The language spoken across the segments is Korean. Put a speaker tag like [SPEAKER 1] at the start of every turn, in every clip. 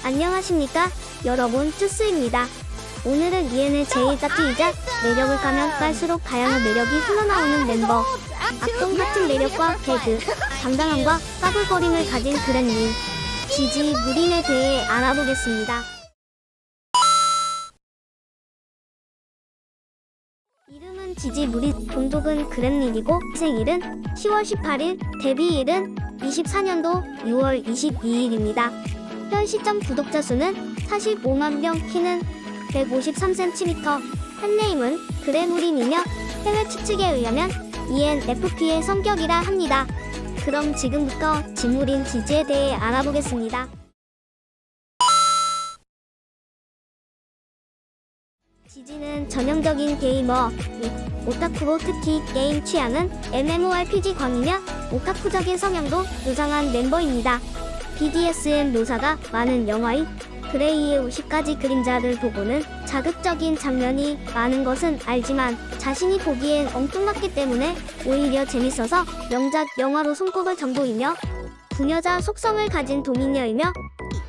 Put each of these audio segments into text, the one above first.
[SPEAKER 1] 안녕하십니까 여러분, 쭈스입니다. 오늘은 이엔의 제1다키이자 매력을 까면 깔수록 다양한 매력이 흘러나오는 멤버, 악동 같은 매력과 개그, 당당함과 까불거림을 가진 그랜님, 지지 무린에 대해 알아보겠습니다. 이름은 지지 무린, 종족은 그랜님이고 생일은 10월 18일, 데뷔일은 24년도 6월 22일입니다. 현 시점 구독자 수는 45만 명, 키는 153cm, 팬네임은 그레무린이며 해외 추측에 의하면 ENFP의 성격이라 합니다. 그럼 지금부터 지무린 지지에 대해 알아보겠습니다. 지지는 전형적인 게이머, 오타쿠로 특히 게임 취향은 MMORPG광이며 오타쿠적인 성향도 유상한 멤버입니다. BDSM 묘사가 많은 영화인 그레이의 50가지 그림자를 보고는 자극적인 장면이 많은 것은 알지만 자신이 보기엔 엉뚱맞기 때문에 오히려 재밌어서 명작 영화로 손꼽을 정도이며 부녀자 속성을 가진 도민녀이며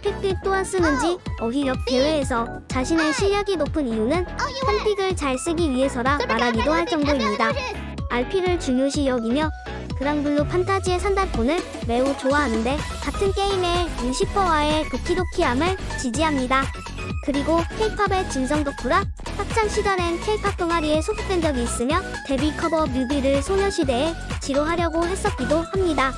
[SPEAKER 1] 팩을 또한 쓰는지 어휘력 대회에서 자신의 실력이 높은 이유는 팬픽을 잘 쓰기 위해서라 말하기도 할 정도입니다. RP를 중요시 여기며 그랑블루 판타지의 산다폰을 매우 좋아하는데 같은 게임의 루시퍼와의 도키도키함을 지지합니다. 그리고 K-팝의 진성 덕후라 학창시절엔 K-팝 동아리에 소속된 적이 있으며 데뷔 커버 뮤비를 소녀시대에 지로하려고 했었기도 합니다.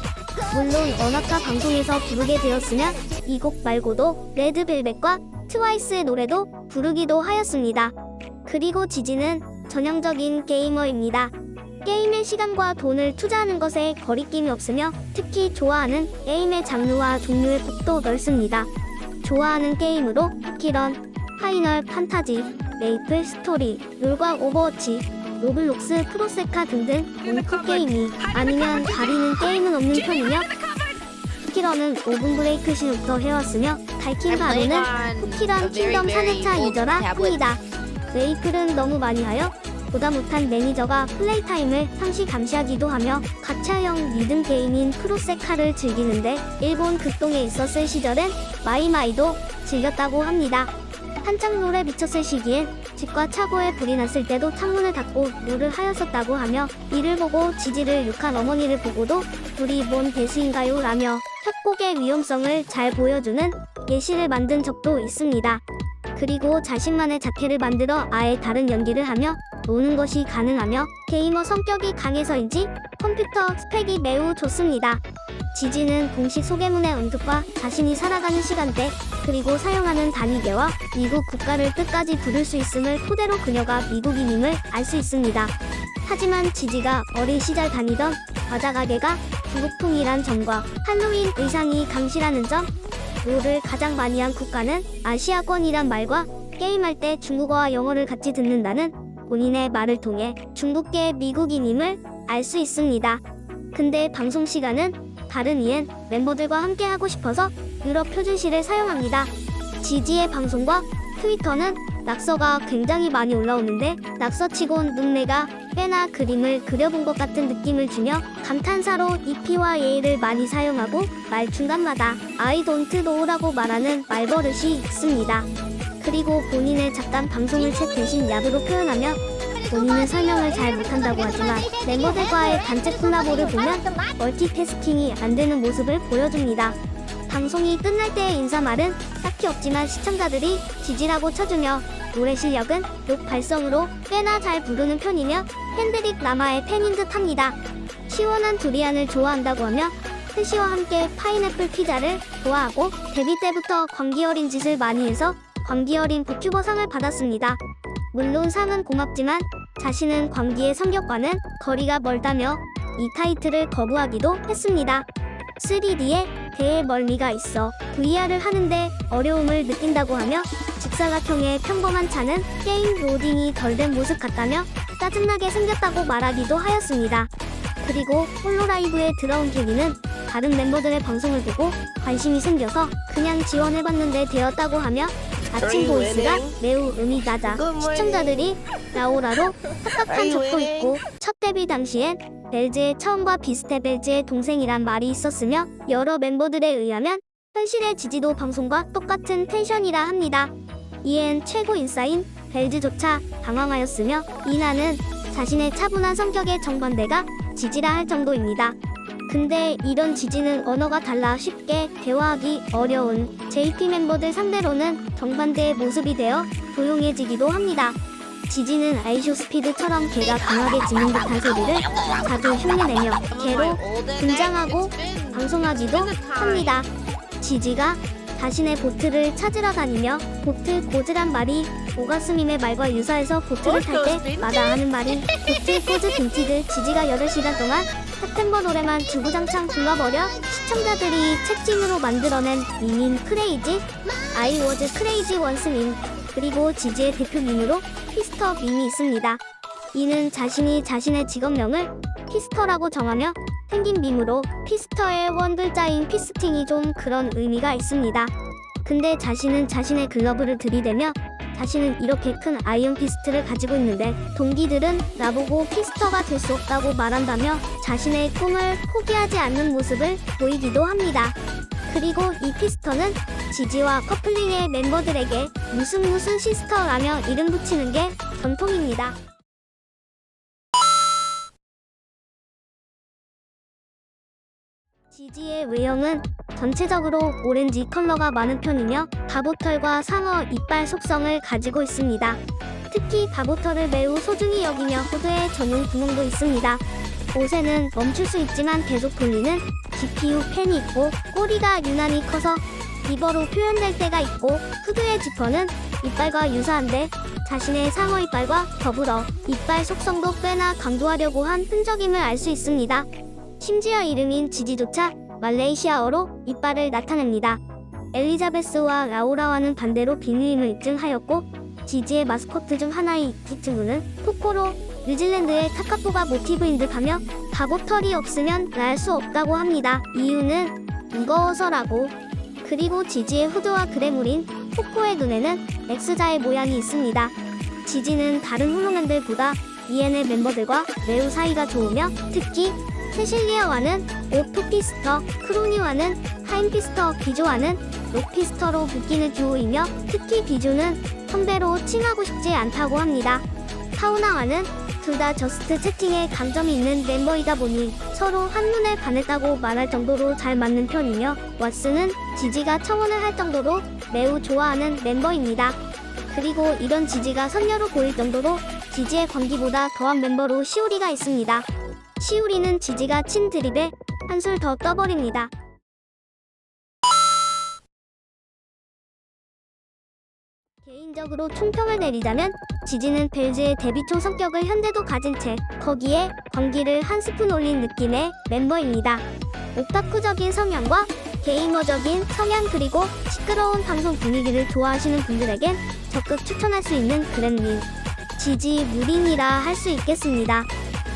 [SPEAKER 1] 물론 언어과 방송에서 부르게 되었으며 이 곡 말고도 레드벨벳과 트와이스의 노래도 부르기도 하였습니다. 그리고 지지는 전형적인 게이머입니다. 게임의 시간과 돈을 투자하는 것에 거리낌이 없으며 특히 좋아하는 게임의 장르와 종류의 폭도 넓습니다. 좋아하는 게임으로 키런, 파이널 판타지, 메이플 스토리, 롤과 오버워치, 로블록스, 프로세카 등등 온코 게임이 아니면 가리는 게임은 없는 편이며 쿠키런은 오븐 브레이크 시부터 해왔으며 달킹바로는 쿠키런 킹덤 4회차 유저라 합니다. 메이플은 너무 많이 하여 보다 못한 매니저가 플레이타임을 상시 감시하기도 하며 가챠형 리듬 게임인 프로세카를 즐기는데 일본 극동에 있었을 시절엔 마이마이도 즐겼다고 합니다. 한창 롤에 미쳤을 시기엔 집과 차고에 불이 났을 때도 창문을 닫고 롤을 하였었다고 하며 이를 보고 지지를 욕한 어머니를 보고도 불이 뭔 개수인가요? 라며 협곡의 위험성을 잘 보여주는 예시를 만든 적도 있습니다. 그리고 자신만의 자켓을 만들어 아예 다른 연기를 하며 노는 것이 가능하며 게이머 성격이 강해서인지 컴퓨터 스펙이 매우 좋습니다. 지지는 공식 소개문의 언급과 자신이 살아가는 시간대 그리고 사용하는 단위계와 미국 국가를 끝까지 부를 수 있음을 토대로 그녀가 미국인임을 알 수 있습니다. 하지만 지지가 어린 시절 다니던 과자가게가 중국풍이란 점과 할로윈 의상이 강시라는 점, 롤을 가장 많이 한 국가는 아시아권이란 말과 게임할 때 중국어와 영어를 같이 듣는다는 본인의 말을 통해 중국계 미국인임을 알 수 있습니다. 근데 방송 시간은 다른 이엔 멤버들과 함께 하고 싶어서 유럽 표준시를 사용합니다. 지지의 방송과 트위터는 낙서가 굉장히 많이 올라오는데 낙서치곤 눈내가 꽤나 그림을 그려본 것 같은 느낌을 주며 감탄사로 EP와 예의를 많이 사용하고 말 중간마다 I don't know라고 말하는 말버릇이 있습니다. 그리고 본인의 잡담 방송을 챗 대신 야드로 표현하며 본인은 설명을 잘 못한다고 하지만 멤버들과의 단체 콜라보를 보면 멀티태스킹이 안 되는 모습을 보여줍니다. 방송이 끝날 때의 인사말은 딱히 없지만 시청자들이 지지라고 쳐주며 노래 실력은 욕 발성으로 꽤나 잘 부르는 편이며 팬드릭 라마의 팬인 듯 합니다. 시원한 두리안을 좋아한다고 하며 스시와 함께 파인애플 피자를 좋아하고 데뷔 때부터 광기 어린 짓을 많이 해서 광기 어린 부튜버 상을 받았습니다. 물론 상은 고맙지만 자신은 광기의 성격과는 거리가 멀다며 이 타이틀을 거부하기도 했습니다. 3D에 대해 멀미가 있어 VR을 하는데 어려움을 느낀다고 하며 직사각형의 평범한 차는 게임 로딩이 덜 된 모습 같다며 짜증나게 생겼다고 말하기도 하였습니다. 그리고 홀로라이브에 들어온 계기는 다른 멤버들의 방송을 보고 관심이 생겨서 그냥 지원해봤는데 되었다고 하며 아침 보이스가 매우 음이 낮아 시청자들이 나오라로 착각한 적도 있고 첫 데뷔 당시엔 벨즈의 처음과 비슷해 벨즈의 동생이란 말이 있었으며 여러 멤버들에 의하면 현실의 지지도 방송과 똑같은 텐션이라 합니다. 이엔 최고 인싸인 벨즈조차 당황하였으며 이나는 자신의 차분한 성격의 정반대가 지지라 할 정도입니다. 근데 이런 지지는 언어가 달라 쉽게 대화하기 어려운 JP 멤버들 상대로는 정반대의 모습이 되어 조용해지기도 합니다. 지지는 아이쇼스피드처럼 개가 강하게 짖는 듯한 소리를 자주 흉내내며 개로 분장하고 방송하기도 합니다. 지지가 자신의 보트를 찾으러 다니며 보트 고즈란 말이 오가스밈의 말과 유사해서 보트를 탈 때마다 하는 말인 보트 고즈 빈티드. 지지가 8시간 동안 september 노래만 주구장창 불러버려 시청자들이 책짐으로 만들어낸 밈인 크레이지 I was crazy once 밈, 그리고 지지의 대표 밈으로 피스터 밈이 있습니다. 이는 자신이 자신의 직업명을 피스터라고 정하며 생긴 밈으로 피스터의 원글자인 피스팅이 좀 그런 의미가 있습니다. 근데 자신은 자신의 글러브를 들이대며 자신은 이렇게 큰 아이언 피스트를 가지고 있는데 동기들은 나보고 피스터가 될 수 없다고 말한다며 자신의 꿈을 포기하지 않는 모습을 보이기도 합니다. 그리고 이 피스터는 지지와 커플링의 멤버들에게 무슨 시스터라며 이름 붙이는 게 전통입니다. 지지의 외형은 전체적으로 오렌지 컬러가 많은 편이며 바보털과 상어 이빨 속성을 가지고 있습니다. 특히 바보털을 매우 소중히 여기며 후드에 전용 구멍도 있습니다. 옷에는 멈출 수 있지만 계속 돌리는 GPU 팬이 있고 꼬리가 유난히 커서 리버로 표현될 때가 있고 후드의 지퍼는 이빨과 유사한데 자신의 상어 이빨과 더불어 이빨 속성도 꽤나 강조하려고 한 흔적임을 알 수 있습니다. 심지어 이름인 지지조차 말레이시아어로 이빨을 나타냅니다. 엘리자베스와 라우라와는 반대로 빈님을 입증하였고 지지의 마스코트 중 하나인 이트무는 코코로 뉴질랜드의 타카포가 모티브인 듯하며 바보털이 없으면 날 수 없다고 합니다. 이유는 무거워서라고. 그리고 지지의 후드와 그래물인 코코의 눈에는 X자의 모양이 있습니다. 지지는 다른 홀로맨들보다 EN의 멤버들과 매우 사이가 좋으며 특히 세실리아와는 오토피스터, 크로니와는 하임피스터, 비조와는 록피스터로 묶이는 듀오이며 특히 비조는 선배로 칭하고 싶지 않다고 합니다. 타우나와는 둘 다 저스트 채팅에 강점이 있는 멤버이다 보니 서로 한눈에 반했다고 말할 정도로 잘 맞는 편이며 왓슨은 지지가 청혼을 할 정도로 매우 좋아하는 멤버입니다. 그리고 이런 지지가 선녀로 보일 정도로 지지의 광기보다 더한 멤버로 시우리가 있습니다. 시우리는 지지가 친 드립에 한술 더 떠버립니다. 개인적으로 총평을 내리자면 지지는 벨즈의 데뷔 초 성격을 현재도 가진 채 거기에 광기를 한 스푼 올린 느낌의 멤버입니다. 오타쿠적인 성향과 게이머적인 성향 그리고 시끄러운 방송 분위기를 좋아하시는 분들에겐 적극 추천할 수 있는 그랜님 지지 무린이라 할 수 있겠습니다.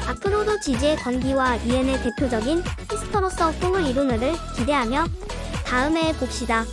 [SPEAKER 1] 앞으로도 지지의 광기와 EN의 대표적인 피스터로서 꿈을 이루느를 기대하며 다음에 봅시다.